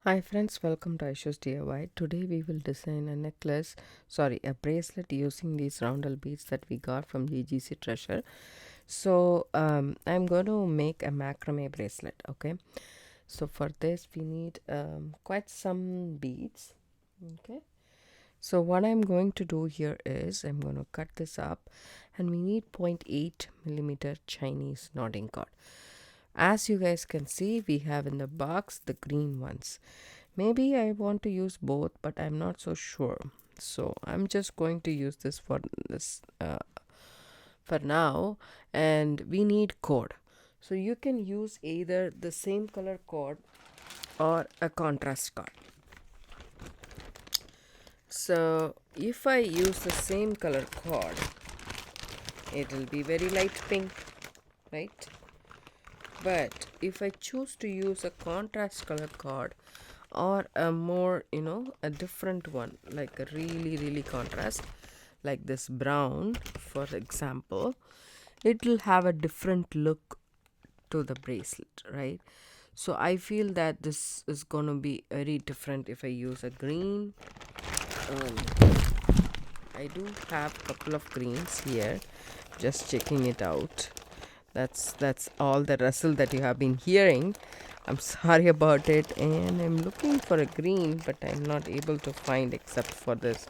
Hi friends, welcome to Aishu's DIY. Today we will design a bracelet using these roundel beads that we got from GGC Treasure. So I'm going to make a macrame bracelet, okay? So for this we need quite some beads, okay? So what I'm going to do here is I'm going to cut this up and we need 0.8 millimeter Chinese knotting cord. As you guys can see, we have in the box the green ones. Maybe I want to use both, but I'm not so sure. So I'm just going to use this for now, and we need cord. So you can use either the same color cord or a contrast cord. So if I use the same color cord, it will be very light pink, right? But if I choose to use a contrast color cord or a more, a different one, like a really contrast, like this brown, for example, it will have a different look to the bracelet, right? So I feel that this is going to be very different if I use a green. I do have a couple of greens here, just checking it out. That's all the rustle that you have been hearing. I'm sorry about it, and I'm looking for a green, but I'm not able to find except for this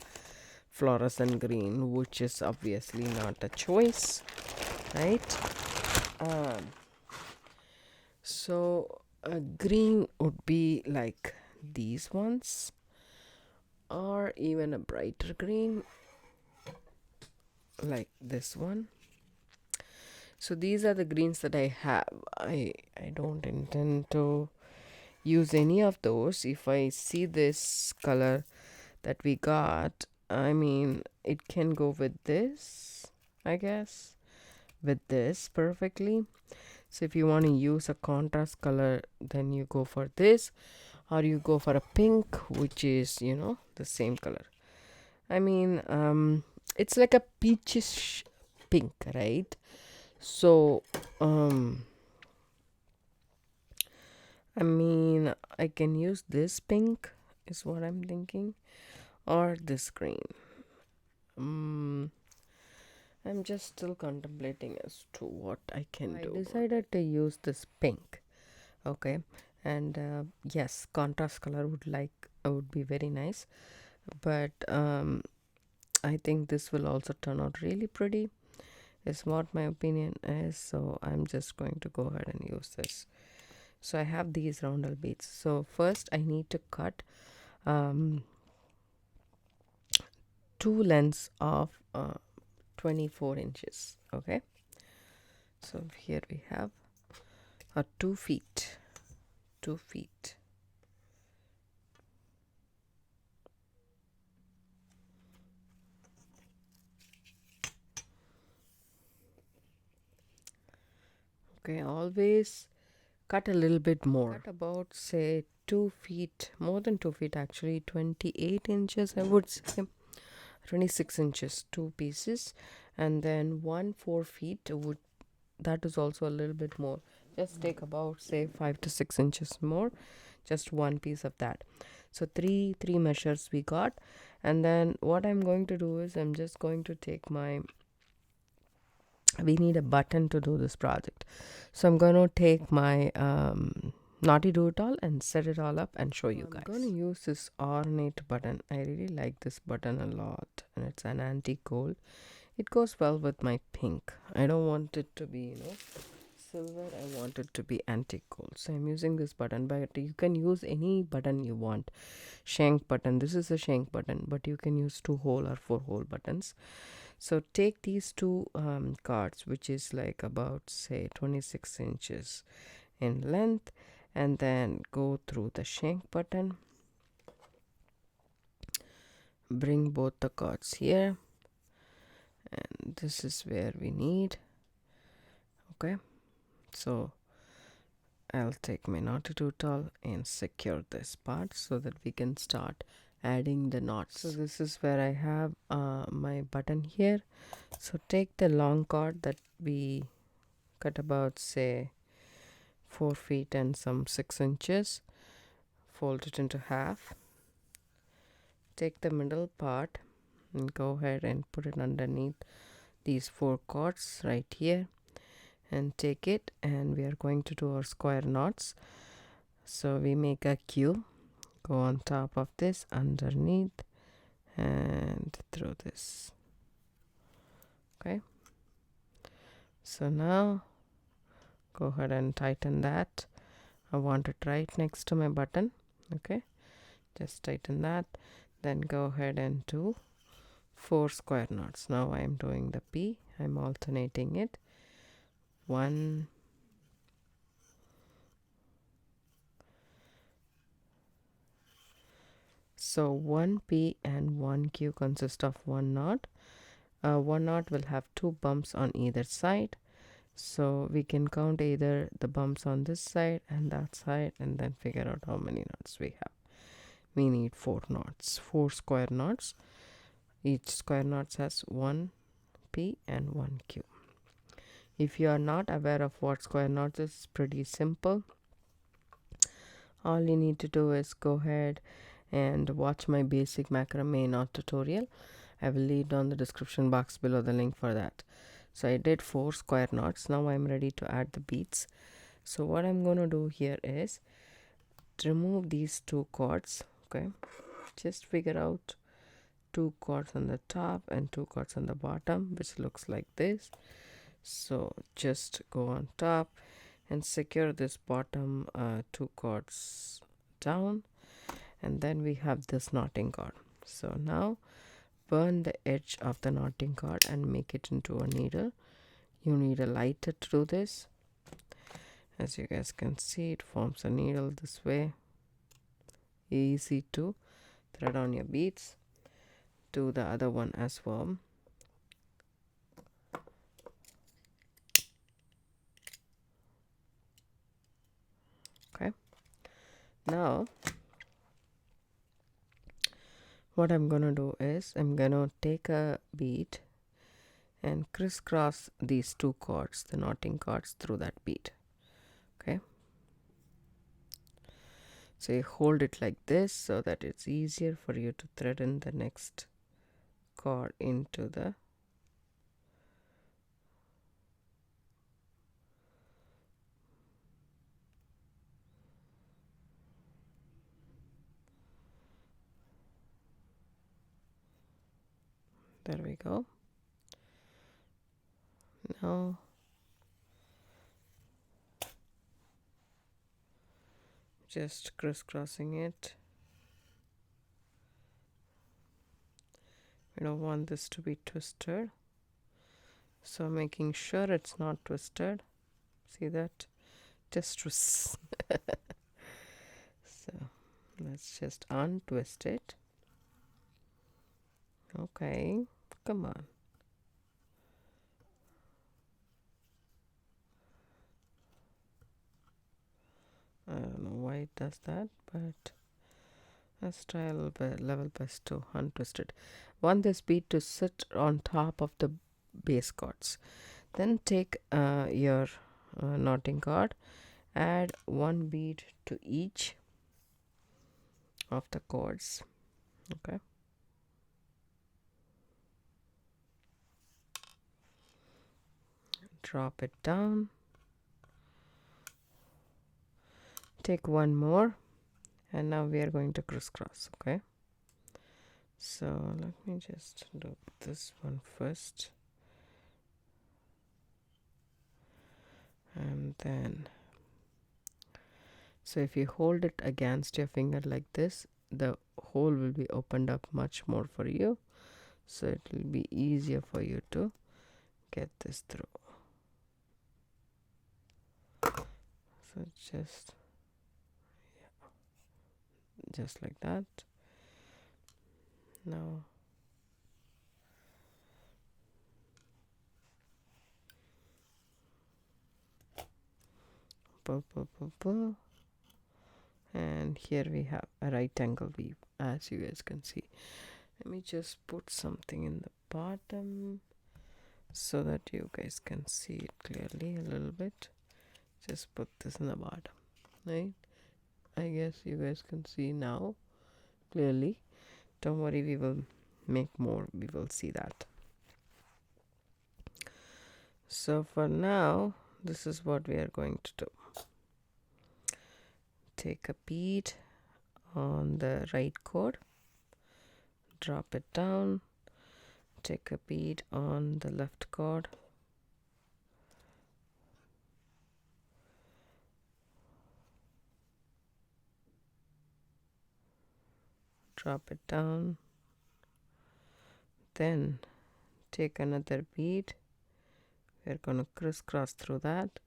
fluorescent green, which is obviously not a choice, right? um, so a green would be like these ones, or even a brighter green like this one. So these are the greens that I have. I don't intend to use any of those. If I see this color that we got, I mean, it can go with this, I guess, with this perfectly. So if you want to use a contrast color, then you go for this, or you go for a pink, which is, the same color. I mean, it's like a peachish pink, right? So I mean, I can use this pink is what I'm thinking, or this green. I'm just still contemplating as to what I can do. I decided to use this pink, okay, and yes, contrast color would be very nice, but I think this will also turn out really pretty. Is what my opinion is. So I'm just going to go ahead and use this. So I have these roundel beads. So first I need to cut two lengths of 24 inches, okay? So here we have 2 feet. Okay, always cut a little bit more. Cut about, say, 2 feet, more than 2 feet actually, 28 inches, I would say. 26 inches, two pieces, and then 4 feet would, that is also a little bit more. Just take about, say, 5 to 6 inches more, just one piece of that. So three measures we got. And then what I'm going to do is I'm just going to take we need a button to do this project. So I'm going to take my naughty do it all and set it all up and show you guys. I'm going to use this ornate button. I really like this button a lot, and it's an antique gold. It goes well with my pink. I don't want it to be, silver. I want it to be antique gold. So I'm using this button, but you can use any button you want. Shank button. This is a shank button, but you can use 2-hole or 4-hole buttons. So take these two cards, which is like about, say, 26 inches in length, and then go through the shank button. Bring both the cards here, and this is where we need. Okay, so I'll take my knotty tool and secure this part so that we can start adding the knots. So this is where I have my button here. So take the long cord that we cut about, say, 4 feet and some 6 inches. fold it into half. Take the middle part and go ahead and put it underneath these 4 cords right here, and take it, and we are going to do our square knots. So we make a Q, go on top of this, underneath, and through this. Okay, so now go ahead and tighten that. I want it right next to my button. Okay, just tighten that, then go ahead and do 4 square knots. Now I am doing the P, I'm alternating it. 1, so 1 P and 1 Q consist of 1 knot. 1 knot will have 2 bumps on either side, so we can count either the bumps on this side and that side, and then figure out how many knots we have. We need 4 knots, 4 square knots. Each square knot has 1 P and 1 Q. If you are not aware of what square knots is, it's pretty simple. All you need to do is go ahead and watch my basic macrame knot tutorial. I will leave down the description box below the link for that. So I did 4 square knots. Now I'm ready to add the beads. So what I'm going to do here is remove these 2 cords. Okay, just figure out 2 cords on the top and 2 cords on the bottom, which looks like this. So just go on top and secure this bottom 2 cords down, and then we have this knotting cord. So now burn the edge of the knotting cord and make it into a needle. You need a lighter to do this. As you guys can see, it forms a needle this way. Easy to thread on your beads. Do the other one as well. Okay, now what I'm gonna do is I'm gonna take a bead and crisscross these 2 cords, the knotting cords, through that bead. Okay, so you hold it like this so that it's easier for you to thread in the next cord into the there we go. Now just crisscrossing it. We don't want this to be twisted, so making sure it's not twisted. See that? Just twist. So let's just untwist it. Okay, come on. I don't know why it does that, but let's try a little bit level best to untwist it. Want this bead to sit on top of the base cords. Then take your knotting cord, add 1 bead to each of the cords. Okay, drop it down, take 1 more, and now we are going to crisscross. Okay, so let me just do this one first, and then so if you hold it against your finger like this, the hole will be opened up much more for you, so it will be easier for you to get this through. So just like that. Now pull, and here we have a right angle weave, as you guys can see. Let me just put something in the bottom so that you guys can see it clearly a little bit. Just put this in the bottom, right? I guess you guys can see now clearly. Don't worry, we will make more, we will see that. So for now, this is what we are going to do. Take a bead on the right cord, drop it down, take a bead on the left cord, drop it down, then take another bead. We're going to crisscross through that.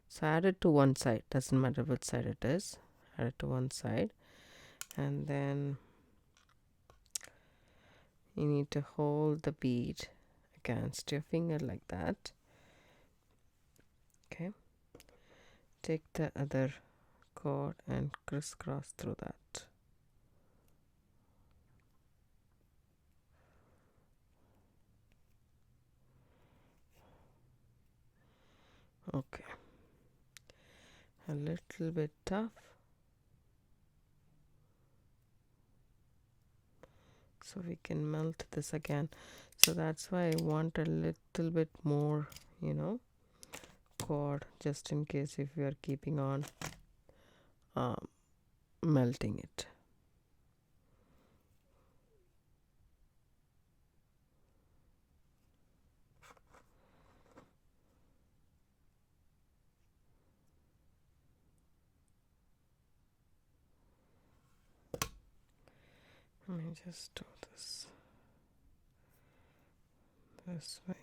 So add it to one side, doesn't matter which side it is, add it to one side, and then you need to hold the bead against your finger like that. Okay, take the other cord and crisscross through that. Okay, a little bit tough, so we can melt this again. So that's why I want a little bit more, cord, just in case if we are keeping on melting it. Let me just do this way.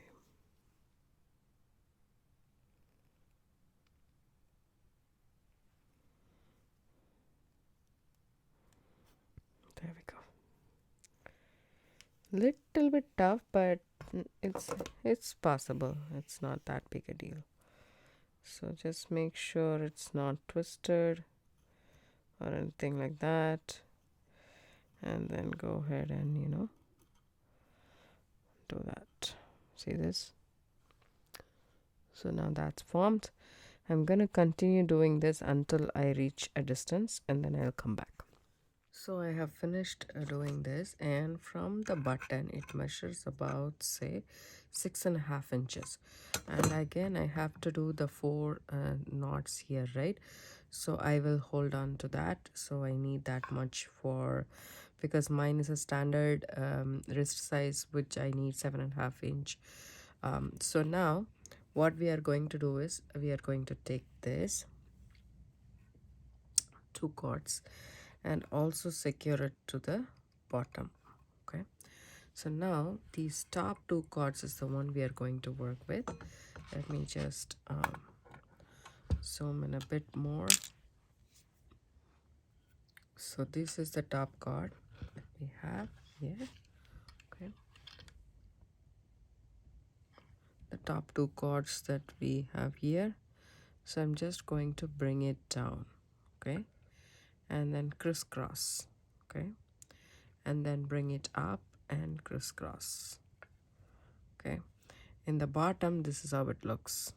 There we go. Little bit tough, but it's possible. It's not that big a deal. So just make sure it's not twisted or anything like that, and then go ahead and do that. See this? So now that's formed. I'm gonna continue doing this until I reach a distance, and then I'll come back. So I have finished doing this, and from the button it measures about, say, 6.5 inches, and again I have to do the 4 knots here, right? So I will hold on to that. So I need that much because mine is a standard wrist size, which I need 7.5 inch. So now what we are going to do is we are going to take this 2 cords and also secure it to the bottom. Okay, so now these top 2 cords is the one we are going to work with. Let me just zoom in a bit more. So this is the top cord that we have here. Okay, the top 2 cords that we have here. So I'm just going to bring it down, okay, and then crisscross, okay, and then bring it up and crisscross. Okay, in the bottom this is how it looks,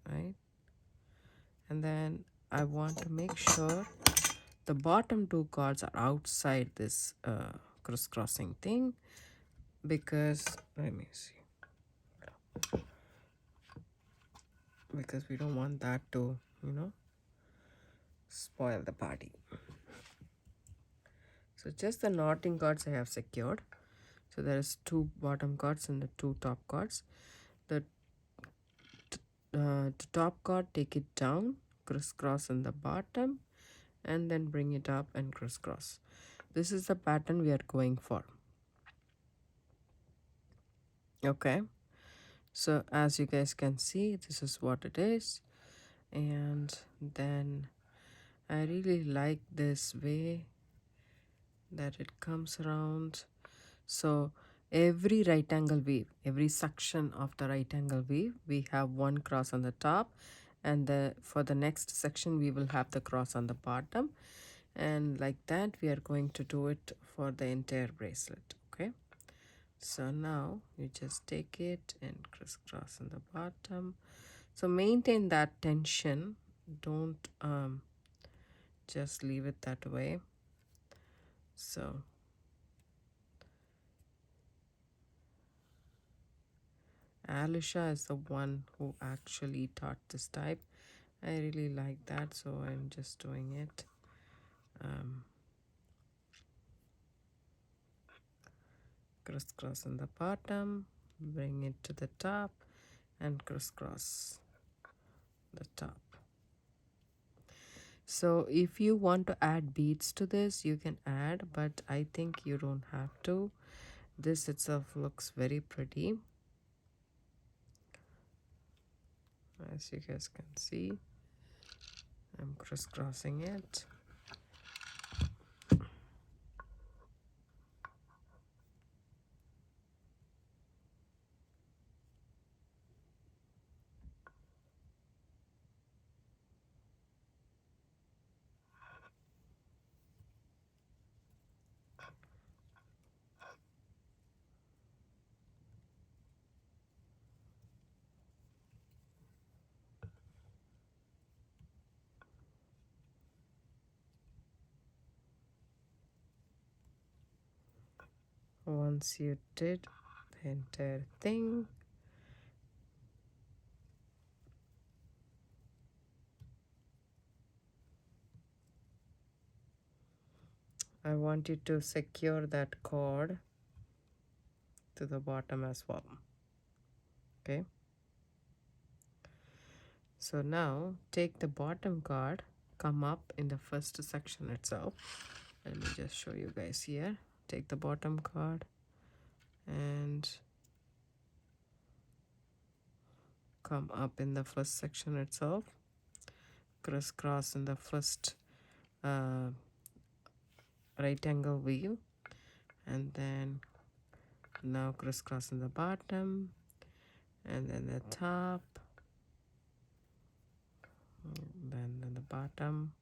right? And then I want to make sure the bottom 2 cords are outside this crisscrossing thing, because let me see, because we don't want that to spoil the party. So just the knotting cords I have secured. So there is 2 bottom cords and the 2 top cords. The top cord, take it down, crisscross in the bottom, and then bring it up and crisscross. This is the pattern we are going for. Okay, so as you guys can see, this is what it is. And then I really like this way that it comes around. So every right angle weave, every section of the right angle weave, we have 1 cross on the top, and for the next section we will have the cross on the bottom, and like that we are going to do it for the entire bracelet. Okay, so now you just take it and crisscross on the bottom. So maintain that tension, don't just leave it that way. So Alicia is the one who actually taught this type. I really like that, so I'm just doing it. Crisscross on the bottom, bring it to the top, and crisscross the top. So if you want to add beads to this, you can add, but I think you don't have to. This itself looks very pretty, as you guys can see. I'm crisscrossing it. Once you did the entire thing, I want you to secure that cord to the bottom as well. Okay. So now take the bottom card, come up in the first section itself. Let me just show you guys here. Take the bottom card and come up in the first section itself. Crisscross in the first right angle wheel, and then now crisscross in the bottom, and then the top, then the bottom.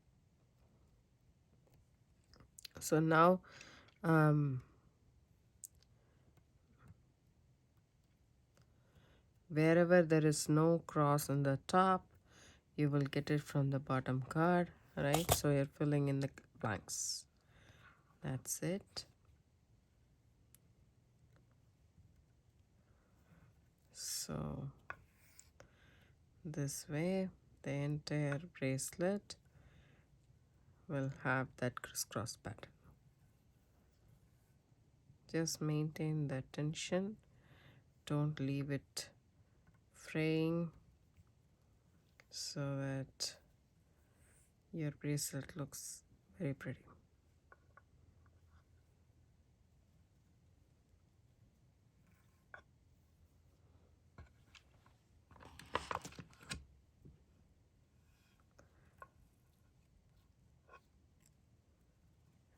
So now wherever there is no cross on the top, you will get it from the bottom card, right? So you're filling in the blanks. That's it. So this way the entire bracelet will have that crisscross pattern. Just maintain the tension, don't leave it fraying, so that your bracelet looks very pretty.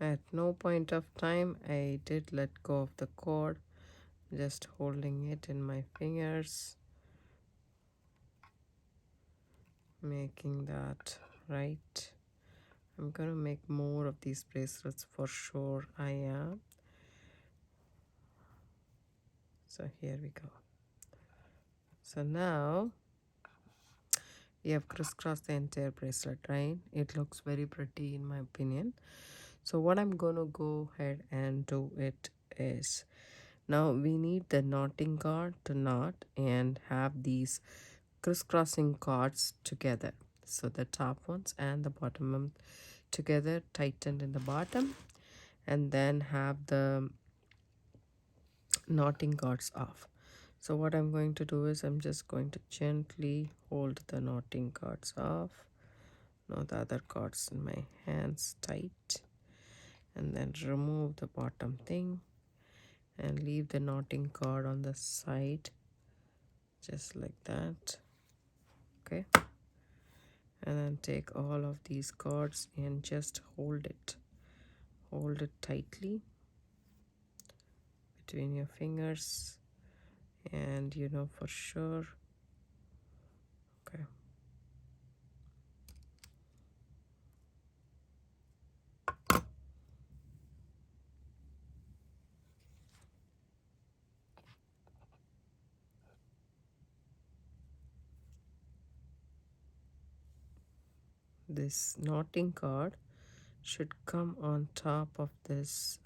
At no point of time I did let go of the cord, just holding it in my fingers, making that right. I'm gonna make more of these bracelets for sure. I am. So here we go. So now we have crisscrossed the entire bracelet, right? It looks very pretty in my opinion. So what I'm gonna go ahead and do it is, now we need the knotting cord to knot and have these crisscrossing cords together. So the top ones and the bottom one together, tightened in the bottom, and then have the knotting cords off. So what I'm going to do is I'm just going to gently hold the knotting cords off. Now the other cords in my hands tight, and then remove the bottom thing and leave the knotting cord on the side, just like that. Okay, and then take all of these cords and just hold it tightly between your fingers, and you know for sure. Okay, this knotting cord should come on top of this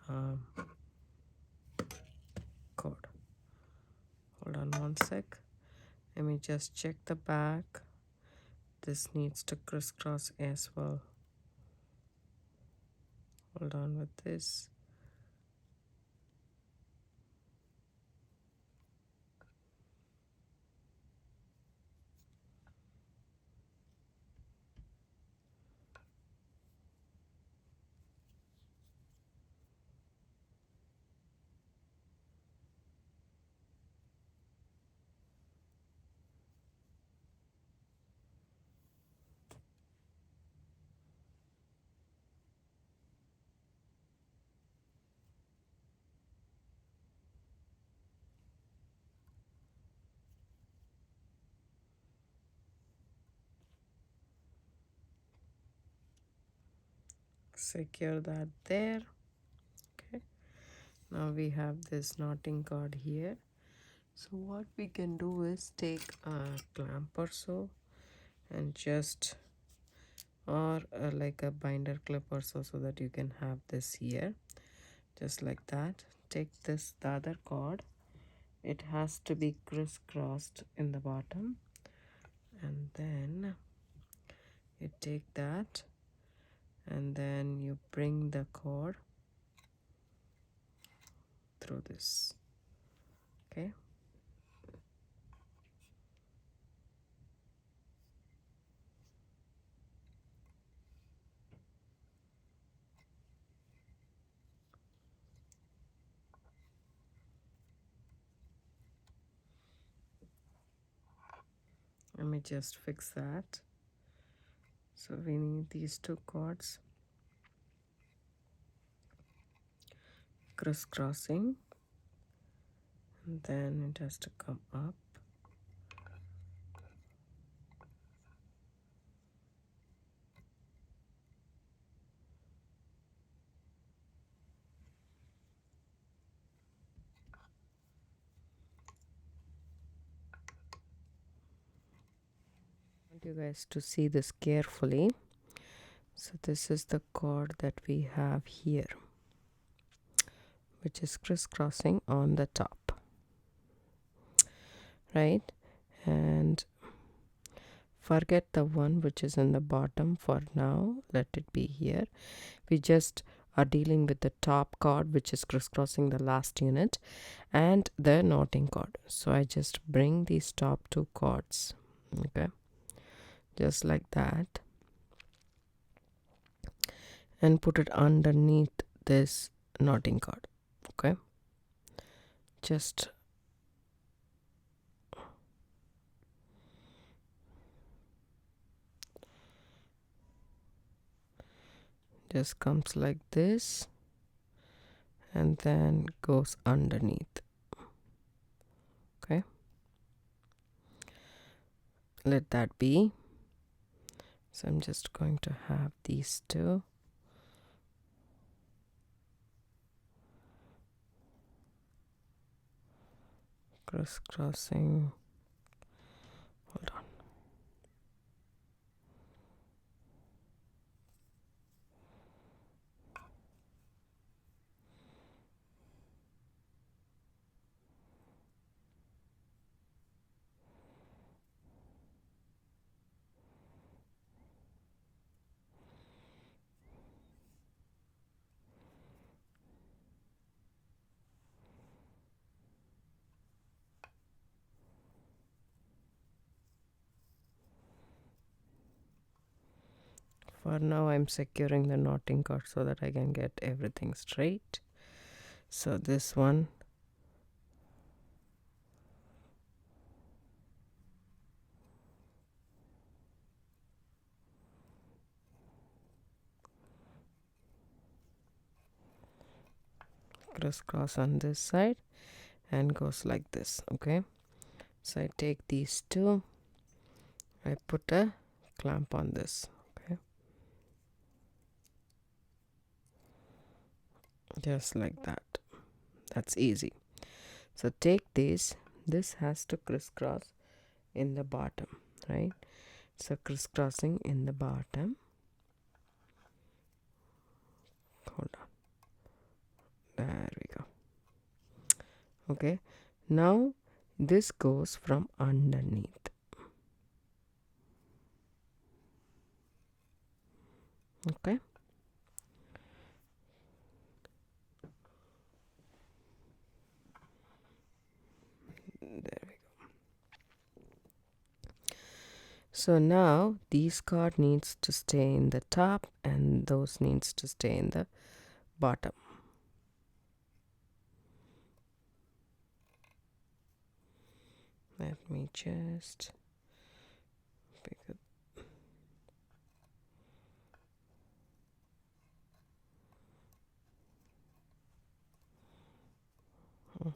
cord. Hold on one sec. Let me just check the back. This needs to crisscross as well. Hold on with this. Secure that there. Okay, now we have this knotting cord here. So what we can do is take a clamp or so and just like a binder clip or so, so that you can have this here, just like that. Take this, the other cord, it has to be crisscrossed in the bottom, and then you take that and then you bring the cord through this. Okay, let me just fix that. So we need these two cords crisscrossing, and then it has to come up. I want you guys to see this carefully. So this is the cord that we have here, which is crisscrossing on the top, right? And forget the one which is in the bottom for now, let it be here. We just are dealing with the top cord, which is crisscrossing the last unit, and the knotting cord. So I just bring these top two cords, okay, just like that, and put it underneath this knotting cord. Okay, just comes like this and then goes underneath. Okay, let that be. So I'm just going to have these two crisscrossing. Hold on. For now, I'm securing the knotting cord so that I can get everything straight. So this one, crisscross on this side and goes like this. Okay, so I take these two, I put a clamp on this. Okay, just like that. That's easy. So take this has to crisscross in the bottom, right? So crisscrossing in the bottom, There we go. Okay, now this goes from underneath. Okay, there we go. So now these card needs to stay in the top and those needs to stay in the bottom. Let me just pick it. Okay.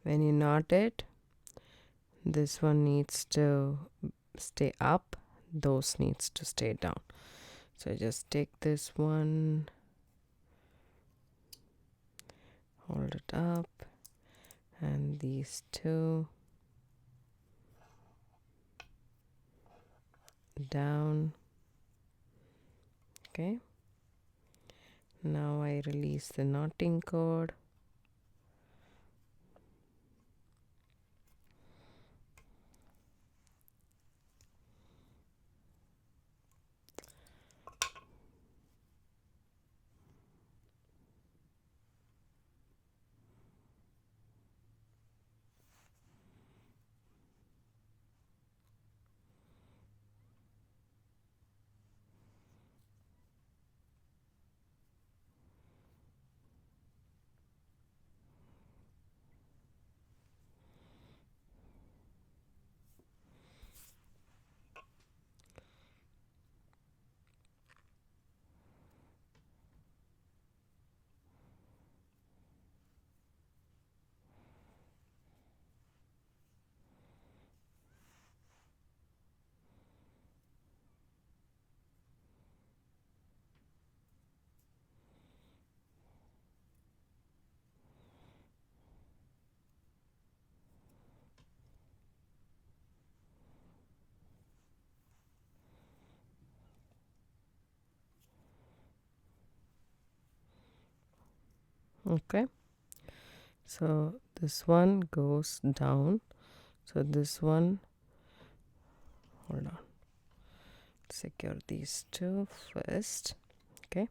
When you knot it, this one needs to stay up, those needs to stay down. So just take this one, hold it up, and these two down. Okay, now I release the knotting cord. Okay, so this one goes down, so this one, hold on, secure these two first. Okay,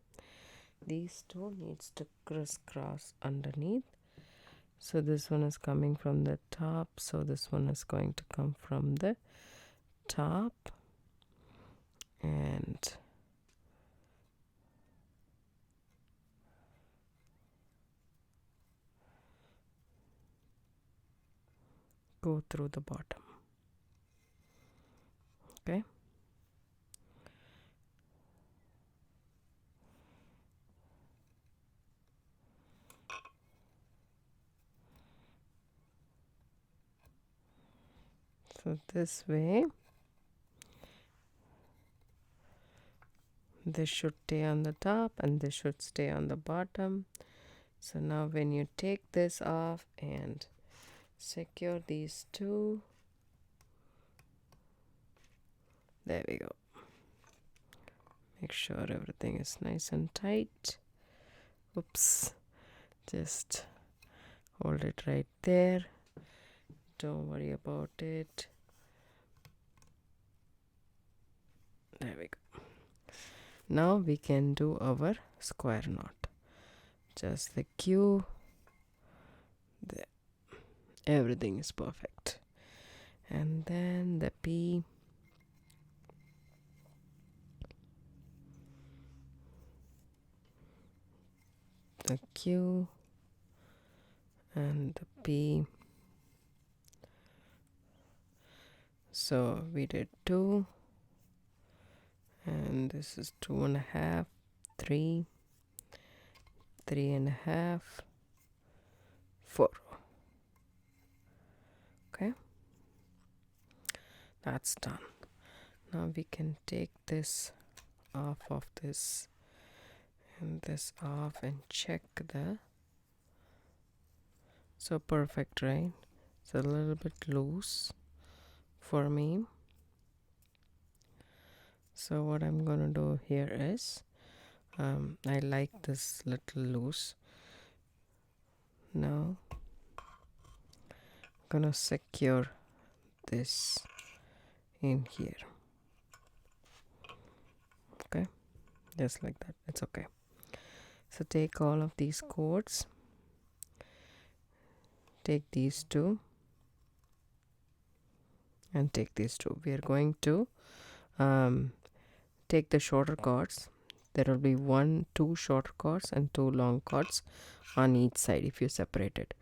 these two needs to crisscross underneath. So this one is coming from the top, so this one is going to come from the top and go through the bottom. Okay, so this way this should stay on the top and this should stay on the bottom. So now when you take this off and secure these two, there we go. Make sure everything is nice and tight. Oops, just hold it right there, don't worry about it. There we go. Now we can do our square knot. Just the Q, there, everything is perfect. And then the P, the Q, and the P. So we did 2, and this is 2.5, 3, 3.5, 4. Okay, that's done. Now we can take this off of this and this off and check the So perfect, right? It's a little bit loose for me. So what I'm gonna do here is I like this little loose. Now I'm gonna secure this in here. Okay, just like that. It's okay. So take all of these cords, take these two, and take these two. We are going to take the shorter cords. There will be two shorter cords and two long cords on each side if you separate it.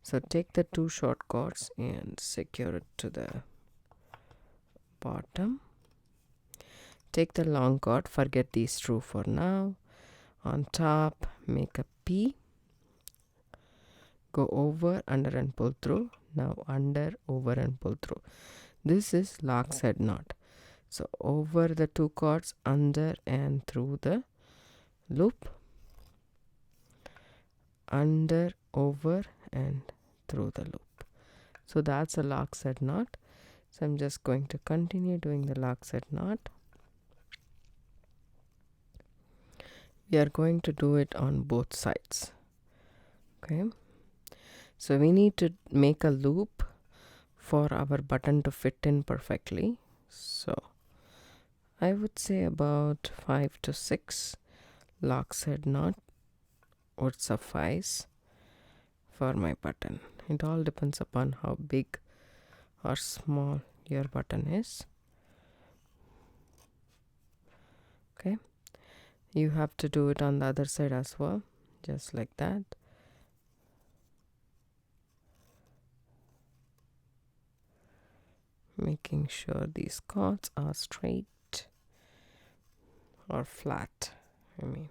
So take the two short cords and secure it to the bottom. Take the long cord, forget these two for now. On top, make a P. Go over, under and pull through. Now under, over and pull through. This is lock's head knot. So over the two cords, under and through the loop. Under, over and through the loop. So that's a lock's head knot. So I'm just going to continue doing the lock's head knot. We are going to do it on both sides. Okay. So we need to make a loop for our button to fit in perfectly. So I would say about 5 to 6 lock's head knot would suffice for my button. It all depends upon how big or small your button is. Okay, you have to do it on the other side as well, just like that. Making sure these cords are straight or flat, I mean.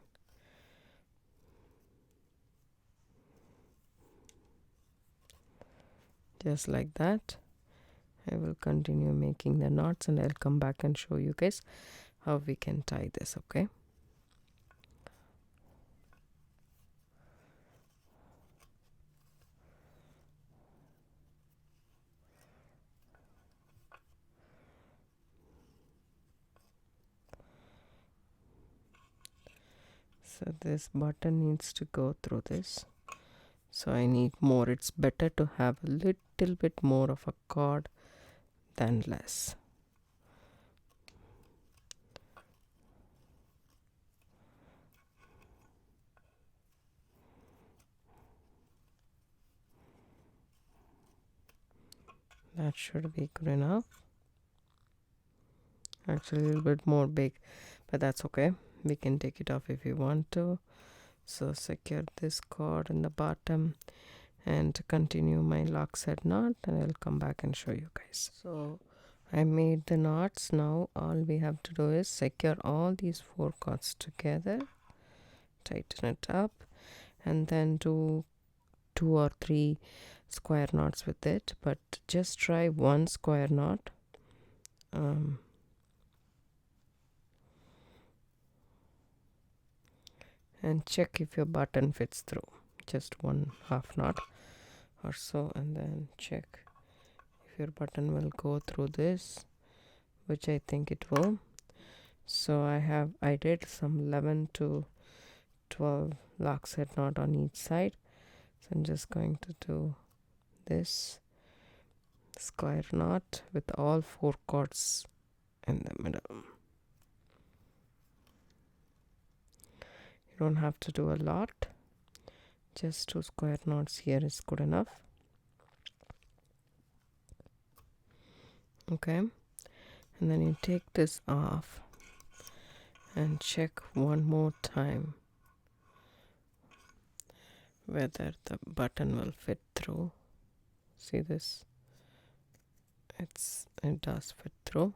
Just like that. I will continue making the knots and I'll come back and show you guys how we can tie this, okay? So this button needs to go through this. So I need more. It's better to have a little bit more of a cord than less. That should be good enough. Actually a little bit more big, but that's okay. We can take it off if you want to. So secure this cord in the bottom and continue my lock's head knot, and I'll come back and show you guys. So I made the knots. Now all we have to do is secure all these 4 cords together, tighten it up, and then do 2 or 3 square knots with it, but just try 1 square knot. And check if your button fits through. Just 1 half knot or so, and then check if your button will go through this, which I think it will. So I did some 11 to 12 lock's head knot on each side. So I'm just going to do this square knot with all 4 cords in the middle. You don't have to do a lot, just 2 square knots here is good enough. Okay, and then you take this off and check one more time whether the button will fit through. See this? It does fit through,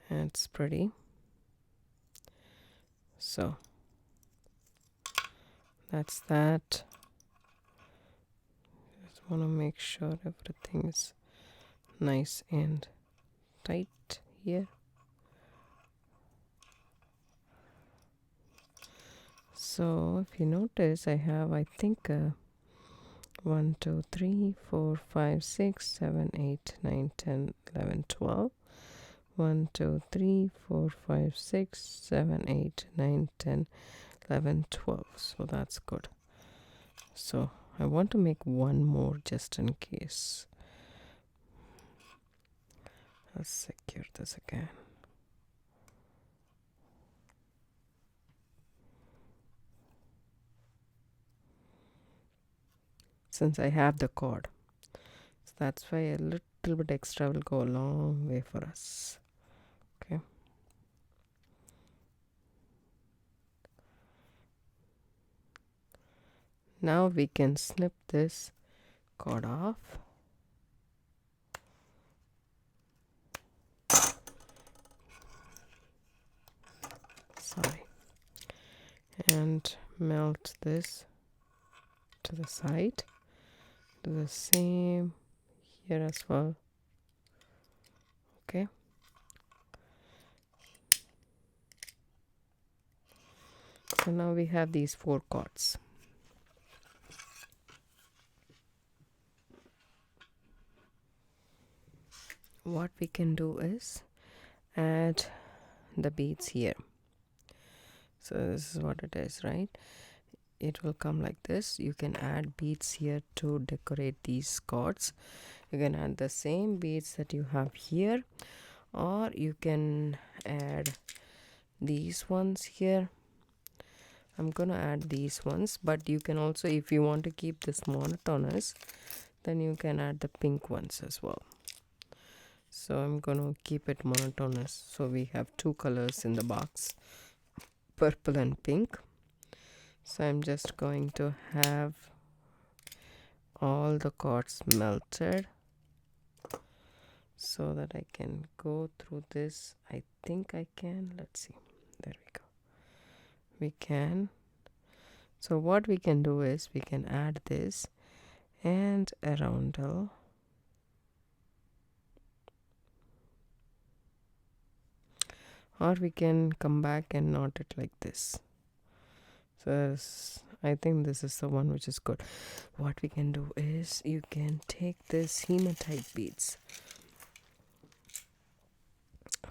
and it's pretty. So that's that. Just want to make sure everything is nice and tight here. So if you notice, I think 1 2 3 4 5 6 7 8 9 10 11 12. 1 2 3 4 5 6 7 8 9 10 11 12. So that's good. So I want to make one more just in case. Let's secure this again. Since I have the cord, so that's why a little bit extra will go a long way for us. Okay. Now we can snip this cord off. Sorry. And melt this to the side. Do the same here as well. Okay. So now we have these 4 cords. What we can do is add the beads here. So this is what it is, right? It will come like this. You can add beads here to decorate these cords. You can add the same beads that you have here, or you can add these ones here. I'm gonna add these ones, but you can also, if you want to keep this monotonous, then you can add the pink ones as well. So I'm gonna keep it monotonous. So we have 2 colors in the box, purple and pink. So I'm just going to have all the cords melted so that I can go through this. I think I can. Let's see. There we go. We can. So what we can do is we can add this and a roundel. Or we can come back and knot it like this. So I think this is the one which is good. What we can do is you can take this hematite beads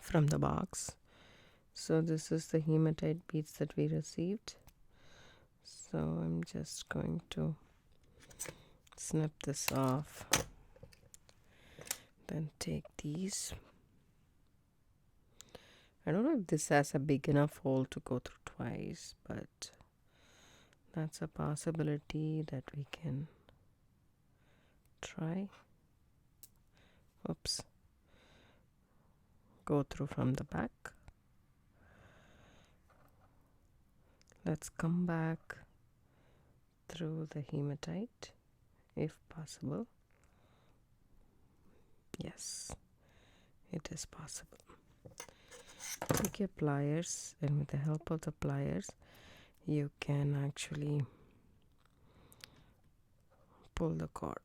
from the box. So this is the hematite beads that we received. So I'm just going to snip this off. Then take these. I don't know if this has a big enough hole to go through twice, but that's a possibility that we can try. Oops. Go through from the back. Let's come back through the hematite if possible. Yes, it is possible. Take your pliers, and with the help of the pliers you can actually pull the cord.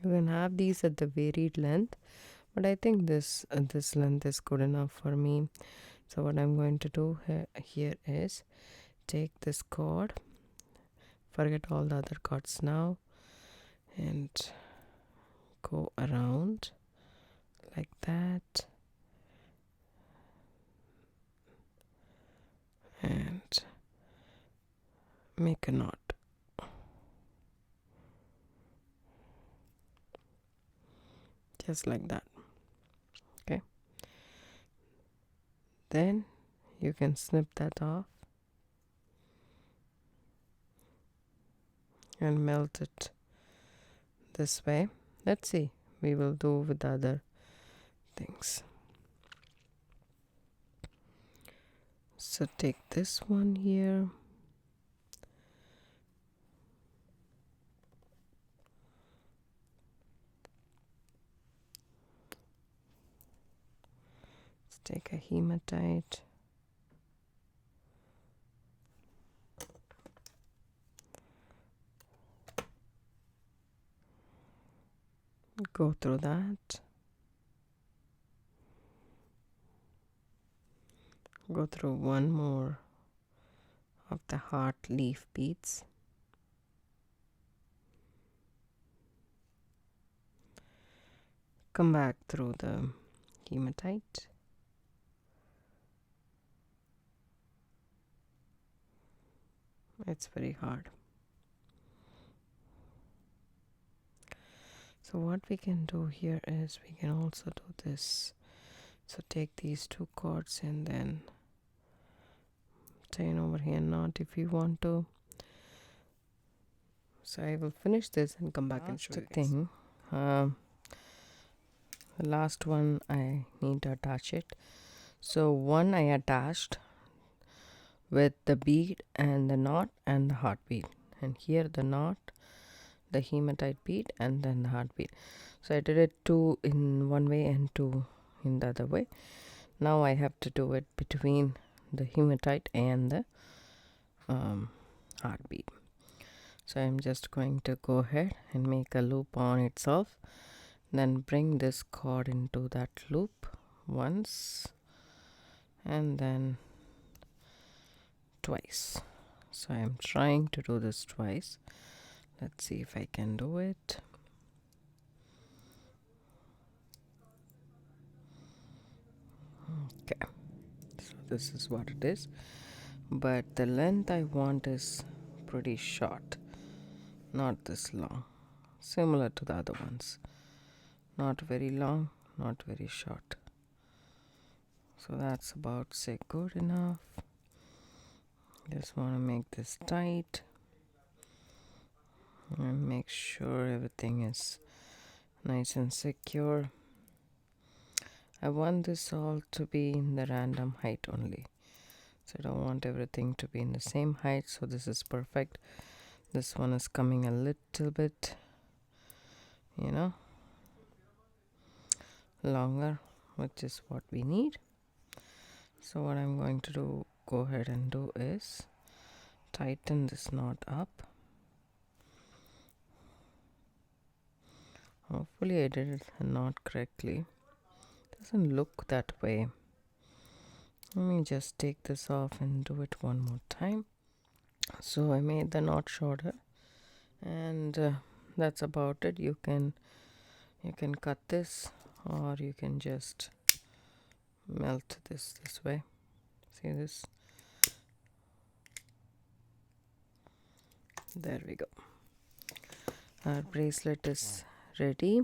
You can have these at the varied length, but I think this length is good enough for me. So what I'm going to do here is take this cord, forget all the other cords now, and go around like that, and make a knot. Just like that. Okay. Then you can snip that off and melt it this way. Let's see. We will do with other things. So take this one here. take a hematite. Go through that. Go through one more of the heart leaf beads. Come back through the hematite. It's very hard. So what we can do here is we can also do this. So take these two cords and then chain over here knot if you want to. So I will finish this and come back and show you thing. The last one I need to attach it. So one I attached with the bead and the knot and the heart bead, and here the knot, the hematite bead, and then the heart bead. So I did it two in one way and two in the other way. Now I have to do it between the hematite and the heart bead. So I'm just going to go ahead and make a loop on itself, then bring this cord into that loop once and then twice. So I'm trying to do this twice. Let's see if I can do it. Okay, so this is what it is, but the length I want is pretty short, not this long, similar to the other ones. Not very long, not very short. So that's about, say, good enough. Just want to make this tight and make sure everything is nice and secure. I want this all to be in the random height only. So I don't want everything to be in the same height. So this is perfect. This one is coming a little bit, you know, longer, which is what we need. So what I'm going to do, go ahead and do is tighten this knot up. Hopefully I did it not correctly. Doesn't look that way. Let me just take this off and do it one more time. So I made the knot shorter, and that's about it. You can cut this, or you can just melt this way. See this? There we go. Our bracelet is ready.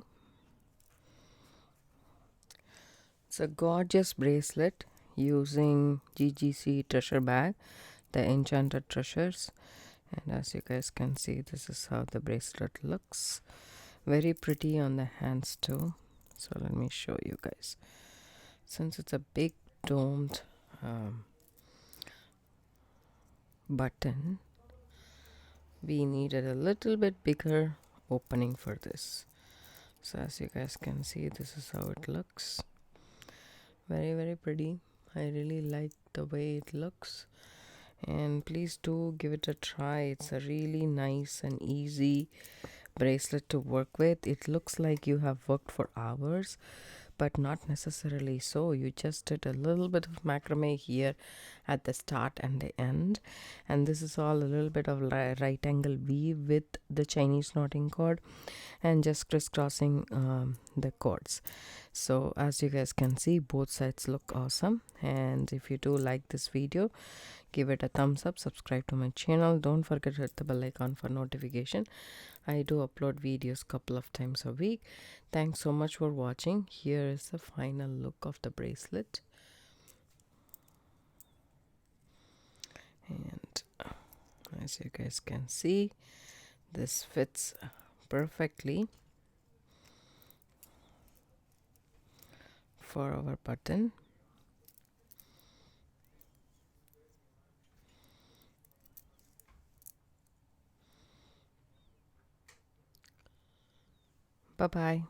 It's a gorgeous bracelet using Ggc'sTreasureBag, the Enchanted treasures. And as you guys can see, this is how the bracelet looks. Very pretty on the hands too. So let me show you guys. Since it's a big domed button, we needed a little bit bigger opening for this. So as you guys can see, this is how it looks. Very, very pretty. I really like the way it looks, and please do give it a try. It's a really nice and easy bracelet to work with. It looks like you have worked for hours, but not necessarily so. You just did a little bit of macrame here at the start and the end, and this is all a little bit of right angle weave with the Chinese knotting cord and just crisscrossing the cords. So as you guys can see, both sides look awesome. And if you do like this video, give it a thumbs up, subscribe to my channel, don't forget to hit the bell icon for notification. I do upload videos couple of times a week. Thanks so much for watching. Here is the final look of the bracelet, and as you guys can see, this fits perfectly for our button. Bye bye.